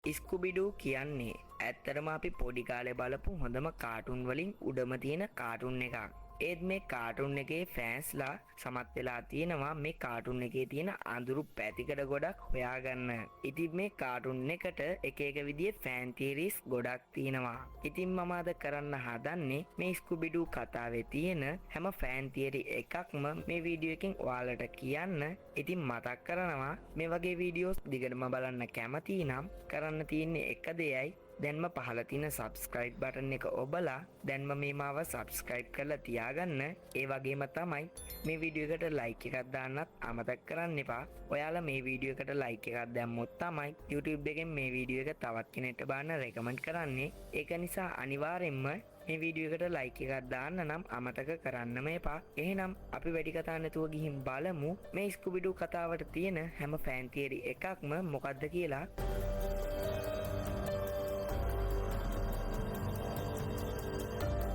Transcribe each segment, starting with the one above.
ස්කුබිඩු කියන්නේ ඇත්තටම අපි පොඩි කාලේ බලපු හොඳම කාටුන් වලින් උඩම තියෙන කාටුන් එකක්. ඒත් මේ කාටුන් එකේ ෆෑන්ස්ලා සමත් වෙලා තියෙනවා මේ කාටුන් එකේ තියෙන අඳුරු පැතිකඩ ගොඩක් හොයාගන්න. ඉතින් මේ කාටුන් එකට එක එක විදිහේ ෆෑන් තියරිස් ගොඩක් තියෙනවා. ඉතින් මම අද කරන්න හදන්නේ මේ ස්කුබිඩු කතාවේ තියෙන හැම ෆෑන් තියරි එකක්ම මේ වීඩියෝ එකෙන් ඔයාලට කියන්න. ඉතින් මතක් කරනවා මේ වගේ වීඩියෝස් දිගටම බලන්න කැමති නම් කරන්න තියෙන්නේ එක දෙයයි දැන්ම පහළ තියෙන subscribe button එක ඔබලා දැන්ම මේ මාව subscribe කරලා තියාගන්න. ඒ වගේම තමයි මේ වීඩියෝ එකට like එකක් දාන්නත් අමතක කරන්න එපා. ඔයාලා මේ වීඩියෝ එකට like එකක් දැම්මොත් තමයි YouTube එකෙන් මේ වීඩියෝ එක තවත් කෙනෙක්ට බලන්න recommend කරන්නේ. ඒක නිසා අනිවාර්යෙන්ම මේ වීඩියෝ එකට like එකක් දාන්න නම් අමතක කරන්නම එපා. එහෙනම් අපි වැඩි කතා නැතුව ගිහින් බලමු මේ ස්කුබිඩු කතාවට තියෙන හැම ෆෑන් තියරි එකක්ම මොකක්ද කියලා.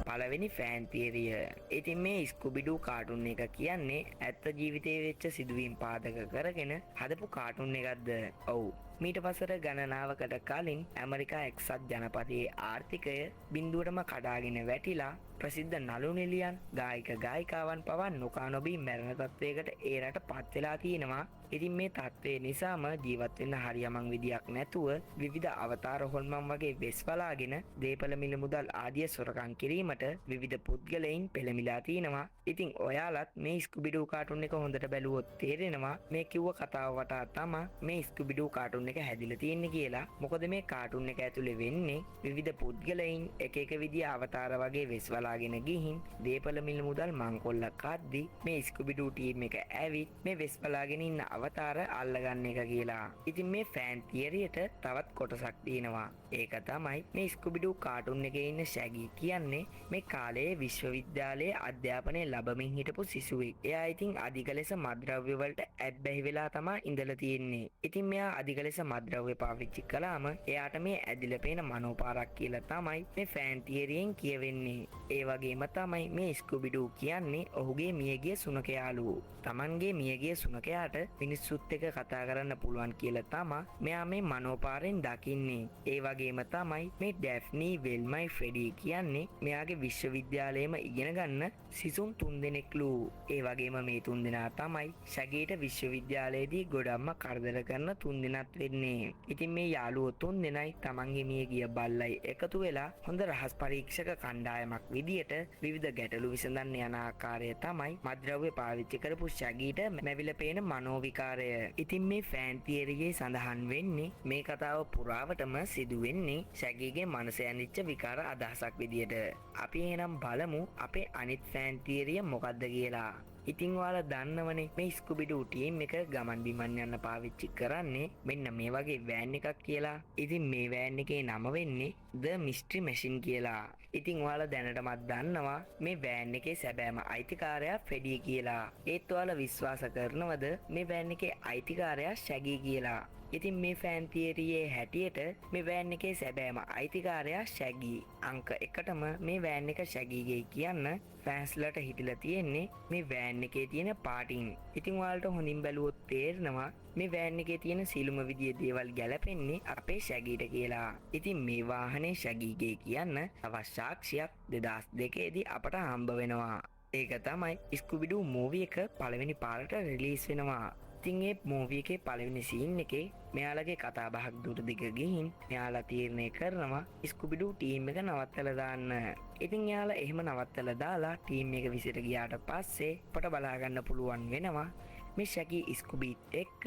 පළවෙනි ෆෑන් තියරිය. ඉතින් මේ ස්කුබිඩු කාටුන් එක කියන්නේ ඇත්ත ජීවිතයේ වෙච්ච සිදුවීම් පාදක කරගෙන හදපු කාටුන් එකක්ද? ඔව්. මීට වසර ගණනාවකට කලින් ඇමරිකා එක්සත් ජනපදයේ ආර්ථිකය බිඳුවටම කඩාගෙන වැටිලා ප්‍රසිද්ධ නළු නිළියන් ගායක ගායිකාවන් පවා නොකා නොබී මැරෙන තත්වයකට ඒ රට පත් වෙලා තියෙනවා. ඉතින් මේ තත්ත්වය නිසාම ජීවත් වෙන්න හරියමං විදියක් නැතුව විවිධ අවතාර හොල්මන් වගේ වෙස් වලාගෙන දේපල මිල මුදල් ආදිය සොරකම් කිරීමට විවිධ පුද්ගලයන් පෙළමිලා තිනවා. ඉතින් ඔයාලත් මේ ස්කුබිඩු කාටුන් එක හොඳට බැලුවොත් තේරෙනවා මේ කිව්ව කතාව වටා තමයි මේ ස්කුබිඩු කාටුන් එක හැදිලා තියෙන්නේ කියලා. මොකද මේ කාටුන් එක ඇතුලේ වෙන්නේ විවිධ පුද්ගලයන් එක එක විදිය අවතාර වගේ වෙස් වලාගෙන ගිහින් දේපල මිල මුදල් මංකොල්ලක් අද්දි මේ ස්කුබිඩු ටීම් එක ඇවිත් මේ වෙස් වලාගෙන ඉන්න අවතාර අල්ලගන්න එක කියලා. ඉතින් මේ ෆෑන් තියරියට තවත් කොටසක් තියෙනවා. ඒක තමයි මේ ස්කුබිඩු කාටුන් එකේ ඉන්න ෂැගි කියන්නේ මේ කාලයේ විශ්වවිද්‍යාලයේ අධ්‍යාපනය ලබමින් හිටපු සිසුවෙක්. එයා ඉතින් අධික ලෙස මත්ද්‍රව්‍ය වලට ඇබ්බැහි වෙලා තමයි ඉඳලා තියෙන්නේ. ඉතින් මෙයා අධික ලෙස මත්ද්‍රව්‍ය පාවිච්චි කළාම එයාට මේ ඇදිලා පේන මනෝපාරක් කියලා තමයි මේ ෆෑන් තියරියෙන් කියවෙන්නේ. ඒ වගේම තමයි මේ ස්කුබිඩු කියන්නේ ඔහුගේ මියගිය සුනකයාලු. Tamanගේ මියගිය සුනකයාට මිනිස්සුත් එක්ක කතා කරන්න පුළුවන් කියලා තමයි මෙයා මේ මනෝපාරෙන් දකින්නේ. ඒ වගේම තමයි මේ ඩැෆ්නි වෙල්මයි ෆ්‍රෙඩි කියන්නේ මෙයාගේ විශ්වවිද්‍යාලයේම ඉගෙන ගන්න සිසුන් තුන්දෙනෙක්ලු. ඒ වගේම මේ තුන්දෙනා තමයි ෂැගීට විශ්වවිද්‍යාලයේදී ගොඩක්ම කරදර කරන තුන්දෙනාත් වෙන්නේ. ඉතින් මේ යාළුවෝ තුන්දෙනයි තමන්ගේ මියගිය බල්ලයි එකතු වෙලා හොඳ රහස් පරීක්ෂක කණ්ඩායමක් විදියට විවිධ ගැටලු විසඳන්න යන ආකාරය තමයි මත්ද්‍රව්‍ය පාවිච්චි කරපු ෂැගීට මැවිලා පේන මනෝවිකාරය. ඉතින් මේ ෆෑන් තියරියේ සඳහන් වෙන්නේ මේ කතාව පුරාවටම සිදු වෙන්නේ ෂැගීගේ මනස ඇඳිච්ච විකාර අදහසක් විදියට. අපි එහෙනම් බලමු අපේ අනිත් ෆෑන් තියරිය මොකක්ද කියලා. ඉතින් ඔයාලා දන්නවනේ මේ ස්කුබිඩු ටීම් එක ගමන් බිමන් යන්න පාවිච්චි කරන්නේ මෙන්න මේ වගේ වෑන් එකක් කියලා. ඉතින් මේ වෑන් එකේ නම වෙන්නේ The Mystery Machine කියලා. ඉතින් ඔයාලා දැනටමත් දන්නවා මේ වෑන් එකේ සැබෑම අයිතිකාරයා ෆ්‍රෙඩි කියලා. ඒත් ඔයාලා විශ්වාස කරනවද මේ වෑන් එකේ අයිතිකාරයා ෂැගී කියලා? ඉතින් මේ ෆෑන් තියරියේ හැටියට මේ වෑන් එකේ සැබෑම අයිතිකාරයා ෂැගී. අංක 1ටම මේ වෑන් එක ෂැගීගේ කියන්න ෆෑන්ස්ලට හිතිලා තියෙන්නේ මේ වෑන් එකේ තියෙන පාටින්. ඉතින් ඔයාලට හොඳින් බැලුවොත් තේරෙනවා මේ වෑන් එකේ තියෙන සියලුම විදිහේ දේවල් ගැලපෙන්නේ අපේ ෂැගීට කියලා. ඉතින් මේ වාහනේ ෂැගීගේ කියන්න තවත් සාක්ෂියක් 2002 දී අපට හම්බ වෙනවා. ඒක තමයි ස්කුබිඩු මූවි එක පළවෙනි පාරට රිලීස් වෙනවා. ඉතින් ඒ මූවි එකේ පළවෙනි සීන් එකේ මෙයාලගේ කතා බහක් දුර දිග ගිහින් මෙයාලා තීරණය කරනවා ස්කුබිඩු ටීම් එක නවත්තලා දාන්න. ඉතින් එයාලා එහෙම නවත්තලා දාලා ටීම් එක විසිට ගියාට පස්සේ අපට බලා ගන්න පුළුවන් වෙනවා මේ ෂැගී ස්කුබීත් එක්ක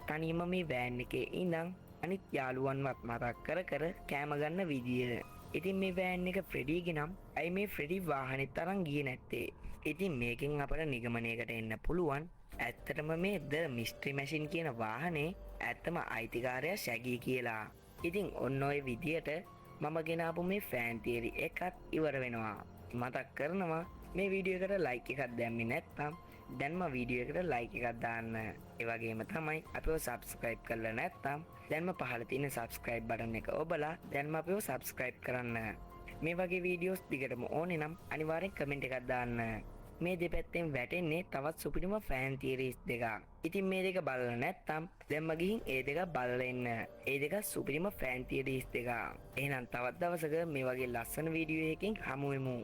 තනියම මේ වෑන් එකේ ඉඳන් අනිත් යාළුවන්වත් මතක් කර කර කෑම ගන්න විදිය. ඉතින් මේ වෑන් එක ෆ්‍රෙඩිගේ නම් ඇයි මේ ෆ්‍රෙඩි වාහනේත් අරන් ගියේ නැත්තේ? ඉතින් මේකෙන් අපට නිගමනයකට එන්න පුළුවන් ඇත්තටම මේ The Mystery Machine කියන වාහනේ ඇත්තම අයිතිකාරයා ෂැගී කියලා. ඉතින් ඔන්න ඔය විදියට මම ගෙනාපු මේ ෆෑන් තියරි එකත් ඉවර වෙනවා. මතක් කරනවා මේ වීඩියෝ එකට like එකක් දැම්මේ නැත්නම් දැන්ම වීඩියෝ එකට like එකක් දාන්න. ඒ වගේම තමයි අපිව subscribe කරලා නැත්නම් දැන්ම පහළ තියෙන subscribe button එක ඔබලා දැන්ම අපිව subscribe කරන්න. මේ වගේ වීඩියෝස් දිගටම ඕනේ නම් අනිවාර්යෙන් comment එකක් දාන්න. මේ දෙපැත්තෙන් වැටෙන්නේ තවත් සුපිරිම ෆෑන් තියරිස් දෙකක්. ඉතින් මේ දෙක බලලා නැත්නම් දැම්ම ගිහින් ඒ දෙක බලලා එන්න. ඒ දෙක සුපිරිම ෆෑන් තියරිස් දෙකක්. එහෙනම් තවත් දවසක මේ වගේ ලස්සන වීඩියෝ එකකින් හමු වෙමු.